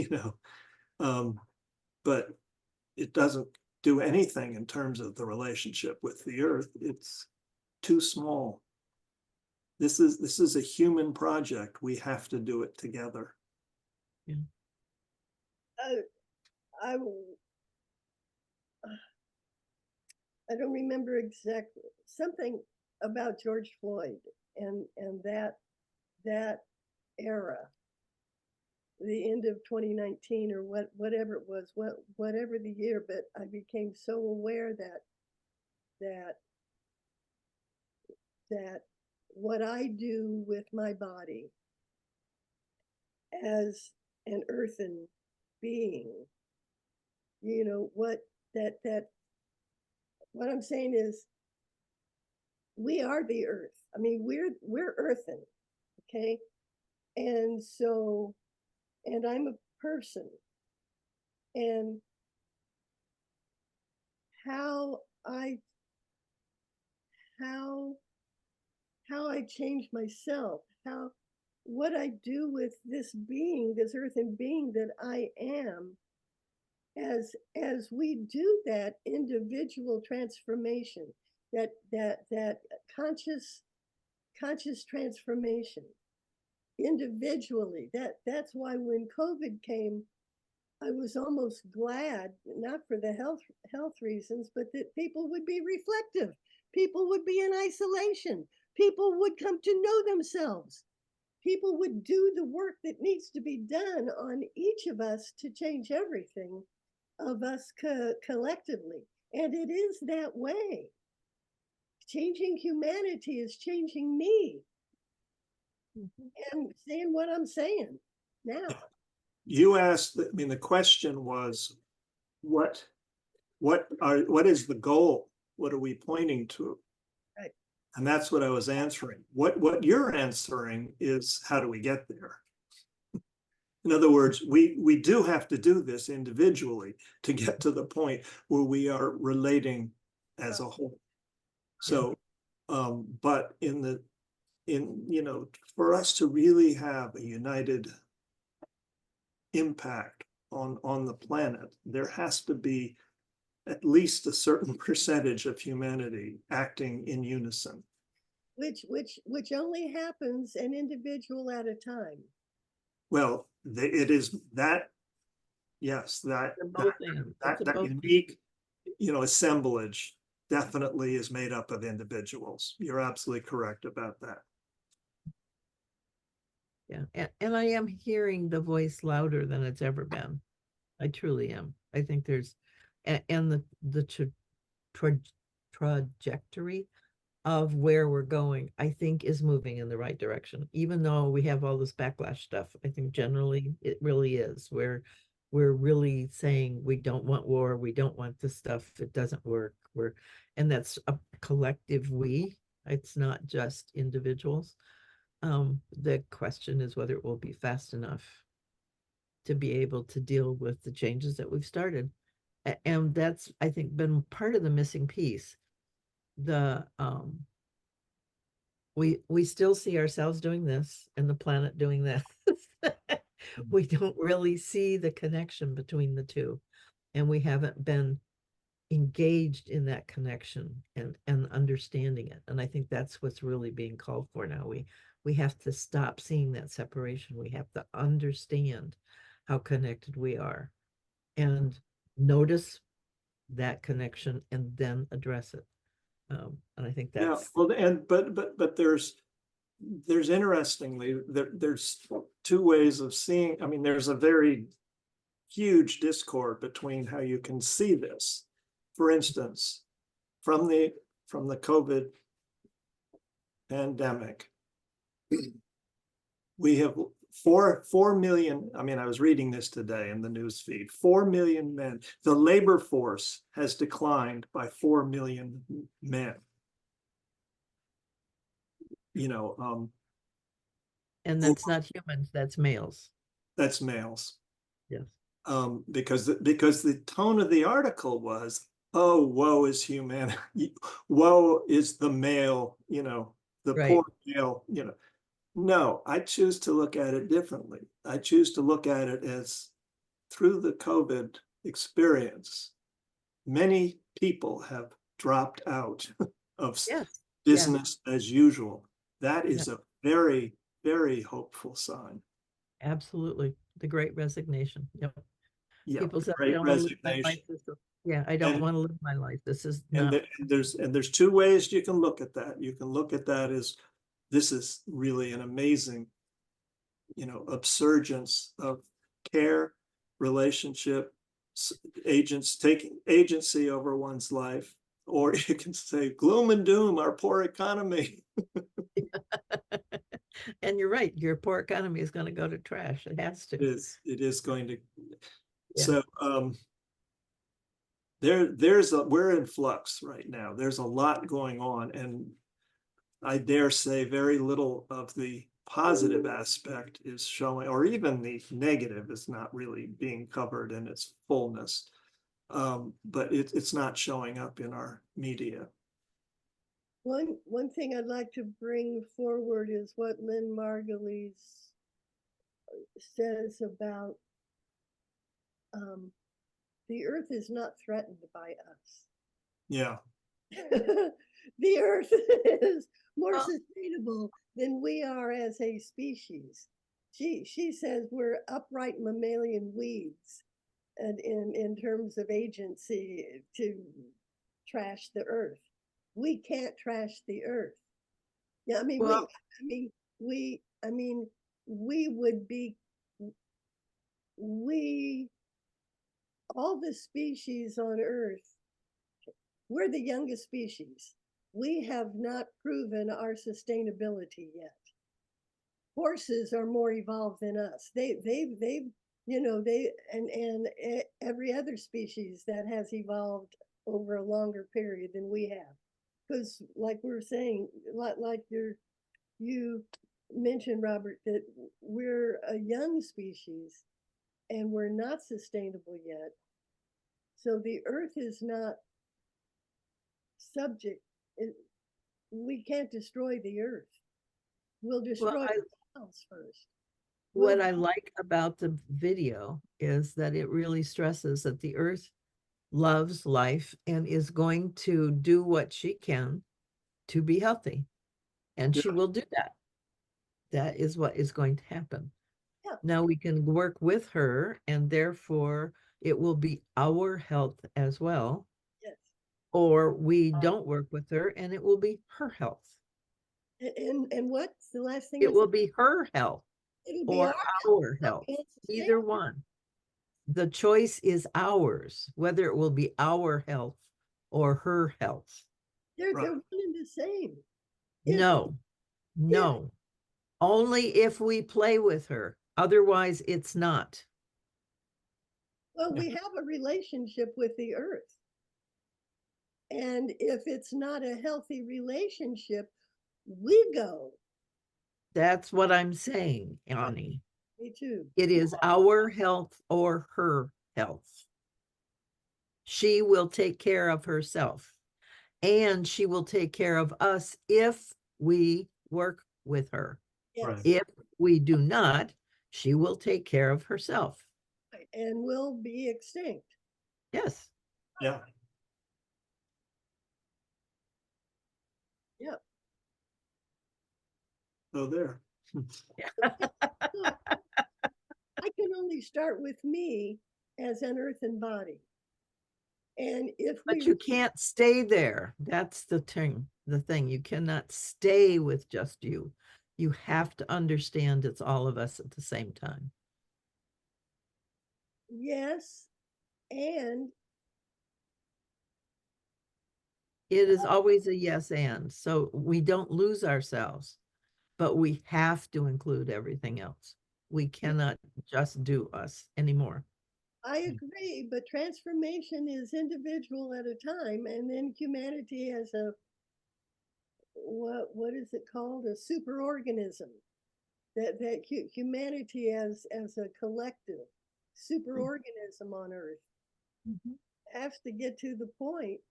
but it doesn't do anything in terms of the relationship with the earth. It's too small. This is a human project. We have to do it together. Yeah. I don't remember exactly something about George Floyd and that era, the end of 2019 or whatever it was, whatever the year, but I became so aware that what I do with my body as an earthen being, what I'm saying is we are the earth. I mean, we're earthen, okay? And so, and I'm a person, and how I change myself, what I do with this being, this earthen being that I am, as we do that individual transformation, that conscious transformation individually. That's why when COVID came, I was almost glad, not for the health reasons, but that people would be reflective. People would be in isolation. People would come to know themselves. People would do the work that needs to be done on each of us to change everything of us collectively. And it is that way. Changing humanity is changing me. And saying what I'm saying now. You asked, the question was, what is the goal? What are we pointing to? Right. And that's what I was answering. What you're answering is, how do we get there? In other words, we do have to do this individually to get to the point where we are relating as a whole. So, but for us to really have a united impact on the planet, there has to be at least a certain percentage of humanity acting in unison. Which only happens an individual at a time. Well, it is that, yes, that unique, assemblage definitely is made up of individuals. You're absolutely correct about that. Yeah, and I am hearing the voice louder than it's ever been. I truly am. I think there's, and the trajectory of where we're going, I think is moving in the right direction. Even though we have all this backlash stuff, I think generally it really is. We're really saying we don't want war, we don't want this stuff, it doesn't work. And that's a collective we. It's not just individuals. The question is whether it will be fast enough to be able to deal with the changes that we've started. And that's, I think, been part of the missing piece. We still see ourselves doing this and the planet doing that. We don't really see the connection between the two, and we haven't been engaged in that connection and understanding it. And I think that's what's really being called for now. We have to stop seeing that separation. We have to understand how connected we are and notice that connection and then address it. And I think that's, well, but there's interestingly, there's two ways of seeing. I mean, there's a very huge discord between how you can see this. For instance, from the COVID pandemic, we have 4 million, I mean, I was reading this today in the news feed, 4 million men. The labor force has declined by 4 million men. You know, And that's not humans, that's males. that's males. Yes. Because the tone of the article was, oh, woe is humanity, woe is the male, you know, the Right. poor male, you know. No, I choose to look at it differently. I choose to look at it as, through the COVID experience, many people have dropped out of Yes. business as usual. That is Yeah. a very, very hopeful sign. Absolutely. The great resignation. Yep. Yeah, People say, I great don't want to live my life. resignation. Yeah, I don't And- want to live my life. This is And not. there's two ways you can look at that. You can look at that as, this is really an amazing, you know, upsurgence of care, relationship, agents taking agency over one's life. Or you can say gloom and doom, our poor economy. And you're right, your poor economy is going to go to trash. It has to. It is going to. Yeah. So we're in flux right now. There's a lot going on, and I dare say very little of the positive aspect is showing, or even the negative is not really being covered in its fullness. But it's not showing up in our media. One thing I'd like to bring forward is what Lynn Margulies says about the earth is not threatened by us. Yeah. The earth is more Well- sustainable than we are as a species. She says we're upright mammalian weeds, and in terms of agency to trash the earth. We can't trash the earth. Yeah, I mean, Well- we would be, all the species on earth, we're the youngest species. We have not proven our sustainability yet. Horses are more evolved than us. They've you know, and every other species that has evolved over a longer period than we have. Because like we're saying, like you mentioned, Robert, that we're a young species and we're not sustainable yet. So the earth is not subject. We can't destroy the earth. We'll destroy ourselves first. What We'll- I like about the video is that it really stresses that the earth loves life and is going to do what she can to be healthy. And she Yeah. will do that. That is what is going to happen. Yeah. Now we can work with her, and therefore it will be our health as well. Yes. Or we don't work with her and it will be her health. And what's the last thing? It will be her health It'll be or our health, and either sustainable. one. The choice is ours, whether it will be our health or her health. They're Right. one and the same. No, no. Only if we play with her. Otherwise, it's not. Well, we have a relationship with the earth. And if it's not a healthy relationship, we go. That's what I'm saying, Annie. Me too. It is our health or her health. She will take care of herself, and she will take care of us if we work with her. Yes. Right. If we do not, she will take care of herself. And will be extinct. Yes. Yeah. Yep. So there. I can only start with me as an earthen body. And if But we you can't stay there. That's the thing. The thing. You cannot stay with just you. You have to understand it's all of us at the same time. yes, and It is always a yes and. So we don't lose ourselves, but we have to include everything else. We cannot just do us anymore. I agree, but transformation is individual at a time, and then humanity as a what is it called? A superorganism. That humanity as a collective superorganism on Earth Mhm. has to get to the point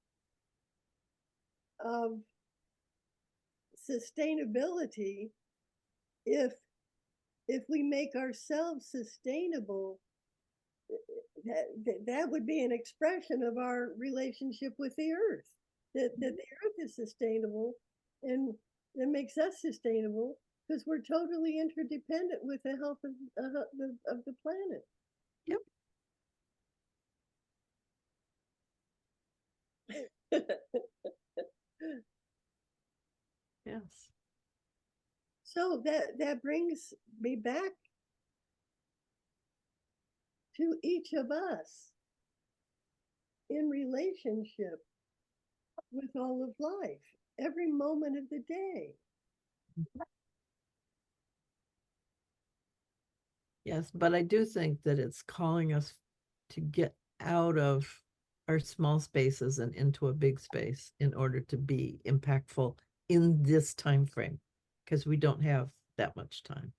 of sustainability. If we make ourselves sustainable, that would be an expression of our relationship with the earth. That the earth is sustainable, and that makes us sustainable because we're totally interdependent with the health of the planet. Yes. So that brings me back to each of us in relationship with all of life, every moment of the day. Yes, but I do think that it's calling us to get out of our small spaces and into a big space in order to be impactful in this time frame, because we don't have that much time.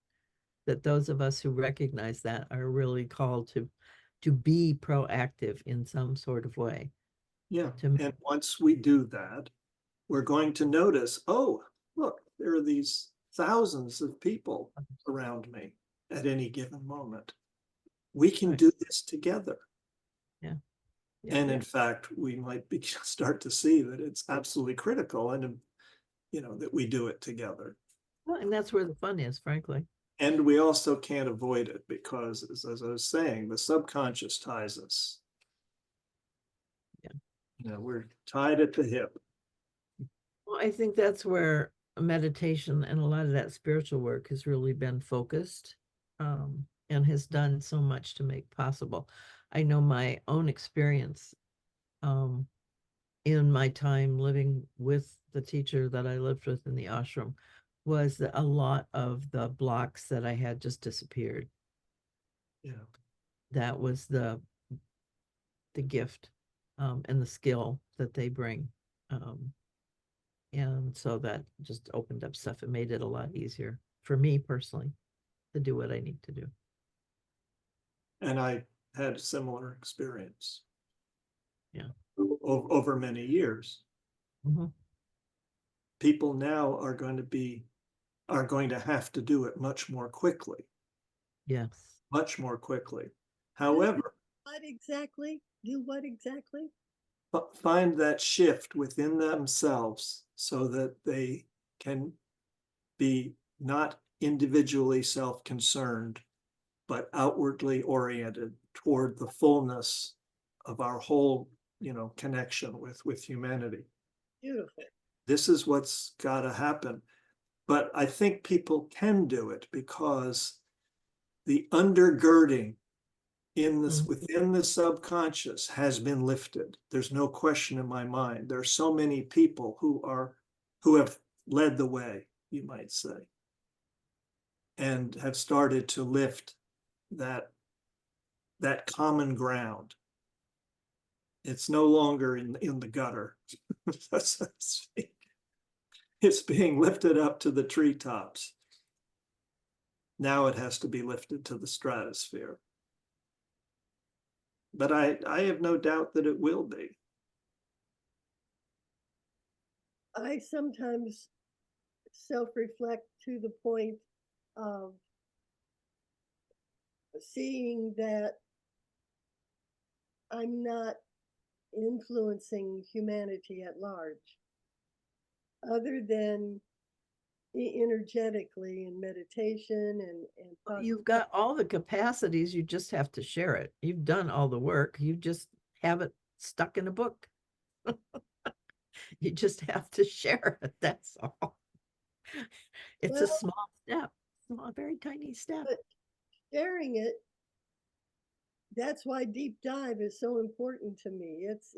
That those of us who recognize that are really called to be proactive in some sort of way. Yeah, To and once we do that, we're going to notice, oh, look, there are these thousands of people around me at any given moment. We can Right. do this together. Yeah. And in fact, we might start to see that it's absolutely critical, and that we do it together. Well, and that's where the fun is, frankly. And we also can't avoid it because, as I was saying, the subconscious ties us. Yeah. We're tied at the hip. Well, I think that's where meditation and a lot of that spiritual work has really been focused, and has done so much to make possible. I know my own experience in my time living with the teacher that I lived with in the ashram was that a lot of the blocks that I had just disappeared. Yeah. That was the gift and the skill that they bring. And so that just opened up stuff. It made it a lot easier for me personally to do what I need to do. And I had a similar experience. Yeah. Over many years. Mhm. People now are going to have to do it much more quickly. Yes. Much more quickly. However, What exactly? Do what exactly? find that shift within themselves so that they can be not individually self-concerned, but outwardly oriented toward the fullness of our whole, connection with humanity. Beautiful. This is what's got to happen. But I think people can do it because the undergirding within the subconscious has been lifted. There's no question in my mind. There are so many people who have led the way, you might say, and have started to lift that common ground. It's no longer in the gutter. It's being lifted up to the treetops. Now it has to be lifted to the stratosphere. But I have no doubt that it will be. I sometimes self-reflect to the point of seeing that I'm not influencing humanity at large, other than energetically in meditation and You've got all the capacities. You just have to share it. You've done all the work. You just have it stuck in a book. You just have to share it. That's all. It's a small step, a very tiny step. But sharing it, that's why deep dive is so important to me. It's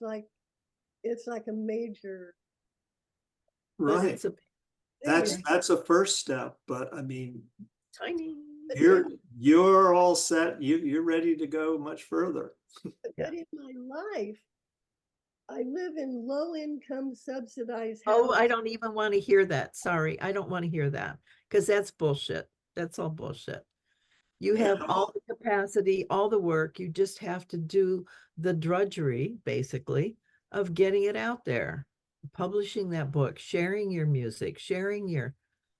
like a major. Right. It's a That's a first step, but I mean, tiny. But You're all set. You're ready to go much further. Yeah. but in my life, I live in low-income subsidized Oh, I houses. don't even want to hear that. Sorry, I don't want to hear that because that's bullshit. That's all bullshit. You have all the capacity, all the work. You just have to do the drudgery, basically, of getting it out there, publishing that book, sharing your music, sharing your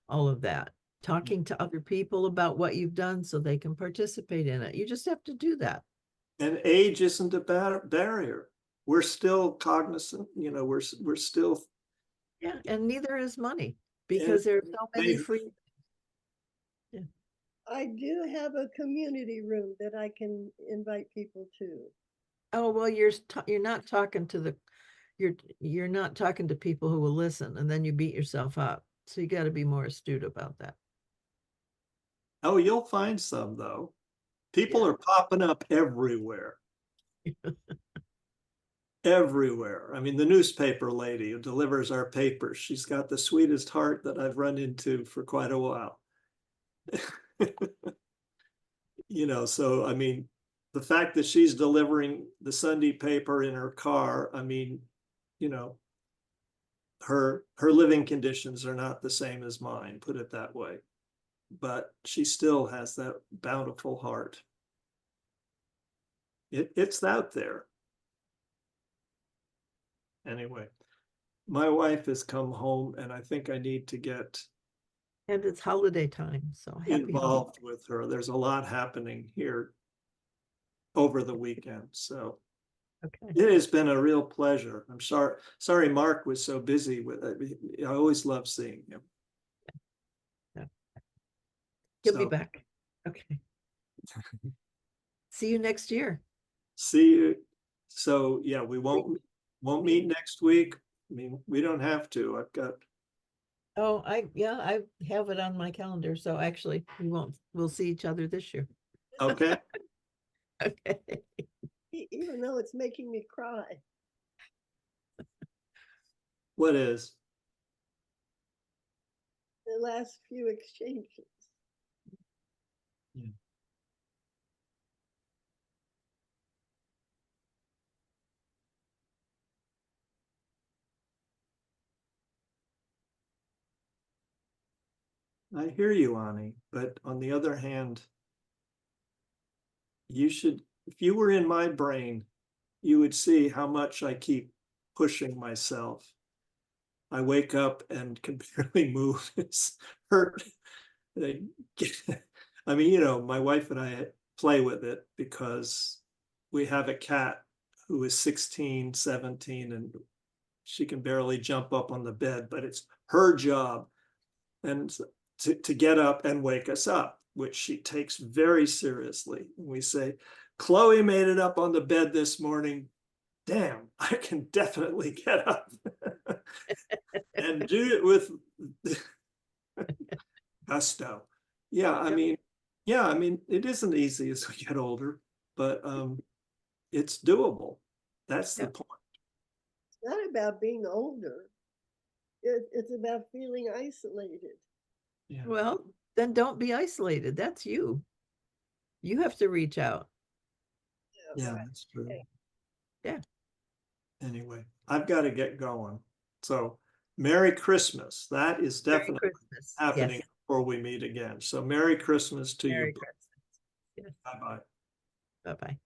all of that, talking to other people about what you've done so they can participate in it. You just have to do that. And age isn't a barrier. We're still cognizant, we're still. Yeah, and neither is money because there are so many free. I do have a community room that I can invite people to. Oh, well, you're not talking to you're not talking to people who will listen, and then you beat yourself up. So you got to be more astute about that. Oh, you'll find some though. People are popping up everywhere. Everywhere. I mean, the newspaper lady who delivers our papers, she's got the sweetest heart that I've run into for quite a while. So I mean, the fact that she's delivering the Sunday paper in her car, I mean, her living conditions are not the same as mine, put it that way. But she still has that bountiful heart. It's out there. Anyway, my wife has come home and I think I need to get And it's holiday time, so happy involved with her. There's a lot happening here over the weekend. So okay. it has been a real pleasure. I'm sorry Mark was so busy with it. I always love seeing him. Yeah. He'll be So, back. Okay. See you next year. see you. So yeah, we won't meet next week. I mean, we don't have to. I've got. Oh, I have it on my calendar. So actually we'll see each other this year. Okay. Okay. Even though it's making me cry. What is? The last few exchanges. Yeah. I hear you, Ani, but on the other hand, if you were in my brain, you would see how much I keep pushing myself. I wake up and can barely move. It's hurt. I mean, my wife and I play with it because we have a cat who is 16, 17, and she can barely jump up on the bed, but it's her job and to get up and wake us up, which she takes very seriously. We say, Chloe made it up on the bed this morning. Damn, I can definitely get up and do it with gusto. Yeah, I mean, it isn't easy as we get older, but it's doable. That's the point. It's not about being older. It's about feeling isolated. Yeah. Well, then don't be isolated. That's you. You have to reach out. Yeah, that's true. Yeah. Anyway, I've got to get going. So Merry Christmas. That is definitely Christmas. happening Yes. before we meet again. So Merry Christmas to Merry you. Christmas. Yes. Bye-bye. Bye-bye.